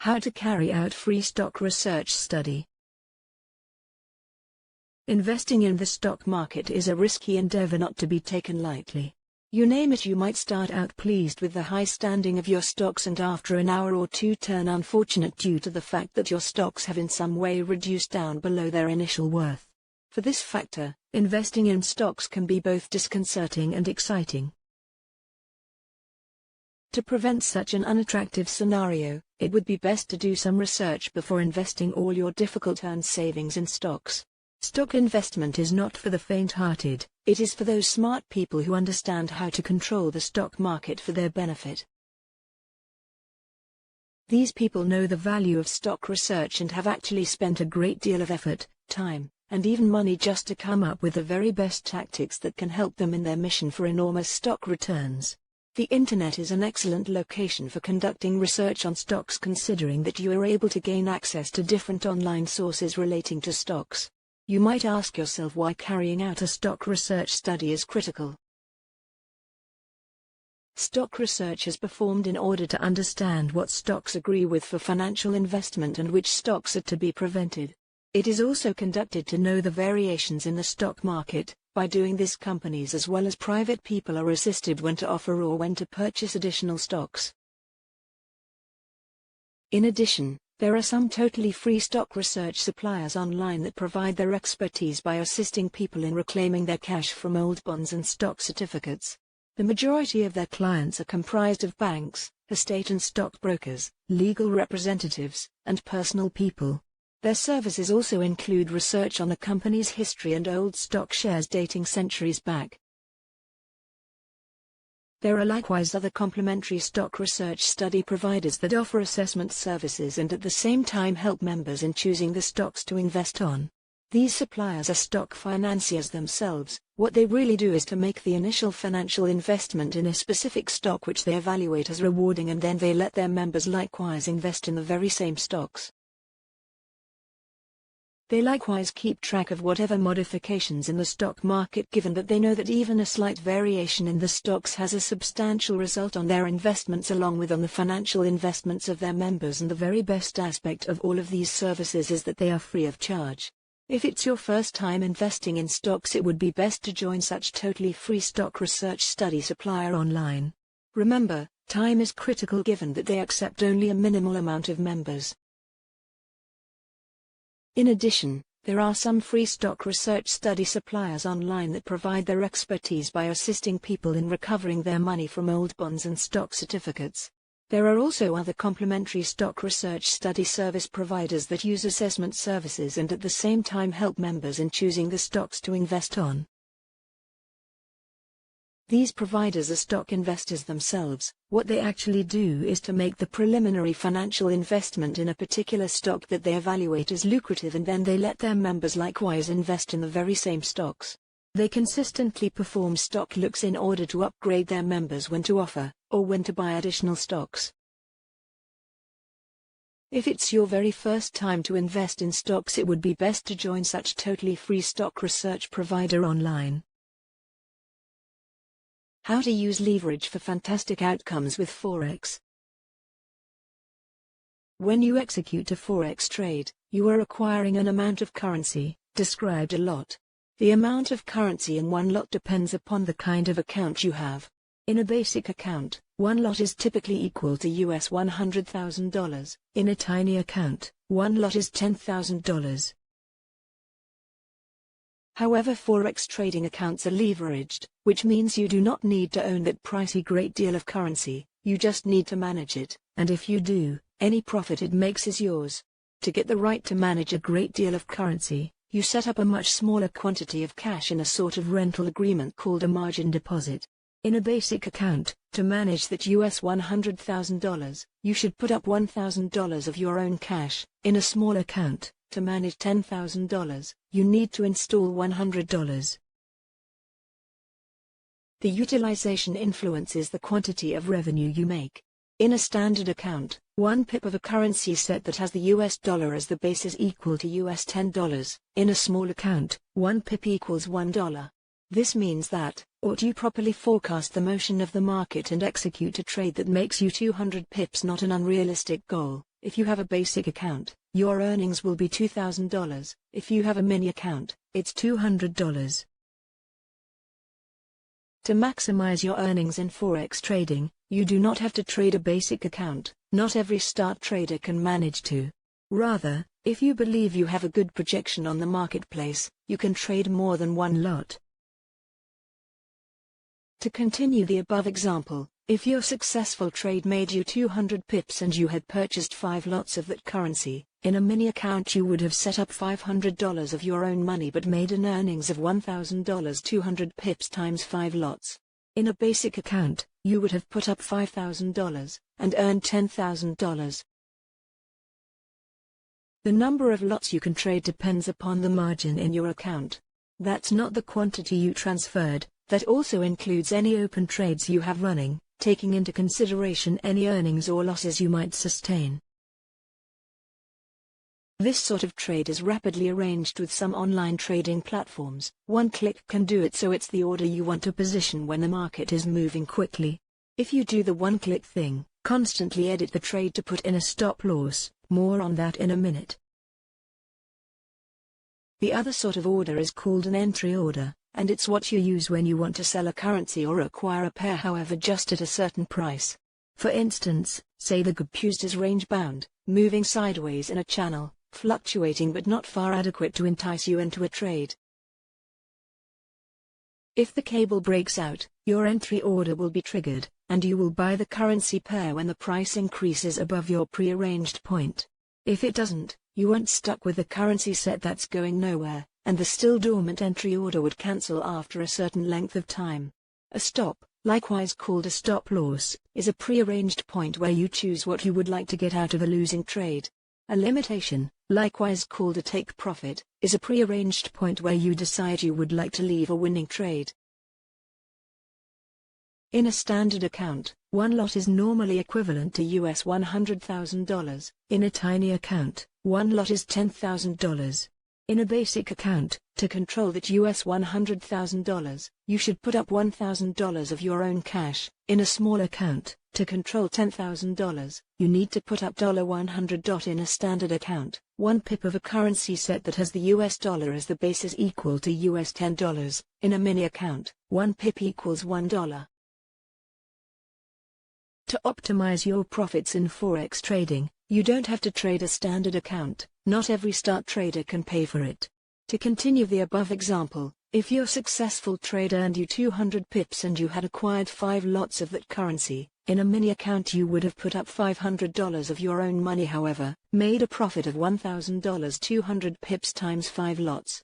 How to carry out free stock research study. Investing in the stock market is a risky endeavor not to be taken lightly. You name it, you might start out pleased with the high standing of your stocks and after an hour or two turn unfortunate due to the fact that your stocks have in some way reduced down below their initial worth. For this factor, investing in stocks can be both disconcerting and exciting. To prevent such an unattractive scenario, it would be best to do some research before investing all your difficult-earned savings in stocks. Stock investment is not for the faint-hearted, it is for those smart people who understand how to control the stock market for their benefit. These people know the value of stock research and have actually spent a great deal of effort, time, and even money just to come up with the very best tactics that can help them in their mission for enormous stock returns. The internet is an excellent location for conducting research on stocks, considering that you are able to gain access to different online sources relating to stocks. You might ask yourself why carrying out a stock research study is critical. Stock research is performed in order to understand what stocks agree with for financial investment and which stocks are to be prevented. It is also conducted to know the variations in the stock market. By doing this, companies as well as private people are assisted when to offer or when to purchase additional stocks. In addition, there are some totally free stock research suppliers online that provide their expertise by assisting people in reclaiming their cash from old bonds and stock certificates. The majority of their clients are comprised of banks, estate and stockbrokers, legal representatives, and personal people. Their services also include research on a company's history and old stock shares dating centuries back. There are likewise other complementary stock research study providers that offer assessment services and at the same time help members in choosing the stocks to invest on. These suppliers are stock financiers themselves. What they really do is to make the initial financial investment in a specific stock which they evaluate as rewarding, and then they let their members likewise invest in the very same stocks. They likewise keep track of whatever modifications in the stock market, given that they know that even a slight variation in the stocks has a substantial result on their investments along with on the financial investments of their members. And the very best aspect of all of these services is that they are free of charge. If it's your first time investing in stocks, it would be best to join such totally free stock research study supplier online. Remember, time is critical given that they accept only a minimal amount of members. In addition, there are some free stock research study suppliers online that provide their expertise by assisting people in recovering their money from old bonds and stock certificates. There are also other complementary stock research study service providers that use assessment services and at the same time help members in choosing the stocks to invest on. These providers are stock investors themselves. What they actually do is to make the preliminary financial investment in a particular stock that they evaluate as lucrative, and then they let their members likewise invest in the very same stocks. They consistently perform stock looks in order to upgrade their members when to offer, or when to buy additional stocks. If it's your very first time to invest in stocks, it would be best to join such totally free stock research provider online. How to use leverage for fantastic outcomes with Forex. When you execute a Forex trade, you are acquiring an amount of currency, described a lot. The amount of currency in one lot depends upon the kind of account you have. In a basic account, one lot is typically equal to US $100,000. In a tiny account, one lot is $10,000. However, Forex trading accounts are leveraged, which means you do not need to own that pricey great deal of currency, you just need to manage it, and if you do, any profit it makes is yours. To get the right to manage a great deal of currency, you set up a much smaller quantity of cash in a sort of rental agreement called a margin deposit. In a basic account, to manage that US $100,000, you should put up $1,000 of your own cash. In a small account, to manage $10,000, you need to install $100. The utilization influences the quantity of revenue you make. In a standard account, 1 pip of a currency set that has the US dollar as the base is equal to US $10. In a small account, 1 pip equals $1. This means that, ought you properly forecast the motion of the market and execute a trade that makes you 200 pips not an unrealistic goal, If you have a basic account, your earnings will be $2,000. If you have a mini account, it's $200. To maximize your earnings in forex trading, you do not have to trade a basic account. Not every start trader can manage to. Rather, if you believe you have a good projection on the marketplace, you can trade more than one lot. To continue the above example, if your successful trade made you 200 pips and you had purchased 5 lots of that currency, in a mini account you would have set up $500 of your own money but made an earnings of $1,000. 200 pips times 5 lots. In a basic account, you would have put up $5,000 and earned $10,000. The number of lots you can trade depends upon the margin in your account. That's not the quantity you transferred, that also includes any open trades you have running, taking into consideration any earnings or losses you might sustain. This sort of trade is rapidly arranged with some online trading platforms. One click can do it, so it's the order you want to position when the market is moving quickly. If you do the one-click thing, constantly edit the trade to put in a stop loss. More on that in a minute. The other sort of order is called an entry order, and it's what you use when you want to sell a currency or acquire a pair, however, just at a certain price. For instance, say the GBP is range-bound, moving sideways in a channel, fluctuating but not far adequate to entice you into a trade. If the cable breaks out, your entry order will be triggered, and you will buy the currency pair when the price increases above your pre-arranged point. If it doesn't, you aren't stuck with the currency set that's going nowhere, and the still dormant entry order would cancel after a certain length of time. A stop, likewise called a stop loss, is a pre-arranged point where you choose what you would like to get out of a losing trade. A limitation, likewise called a take profit, is a pre-arranged point where you decide you would like to leave a winning trade. In a standard account, one lot is normally equivalent to $100,000. In a tiny account, one lot is $10,000. In a basic account, to control that $100,000, you should put up $1,000 of your own cash. In a small account, to control $10,000, you need to put up $100. In a standard account, 1 pip of a currency set that has the US dollar as the base is equal to $10. In a mini account, 1 pip equals $1. To optimize your profits in forex trading, you don't have to trade a standard account. Not every start trader can pay for it. To continue the above example, if your successful trade earned you 200 pips and you had acquired 5 lots of that currency, in a mini account you would have put up $500 of your own money, however, made a profit of $1,000. 200 pips times 5 lots.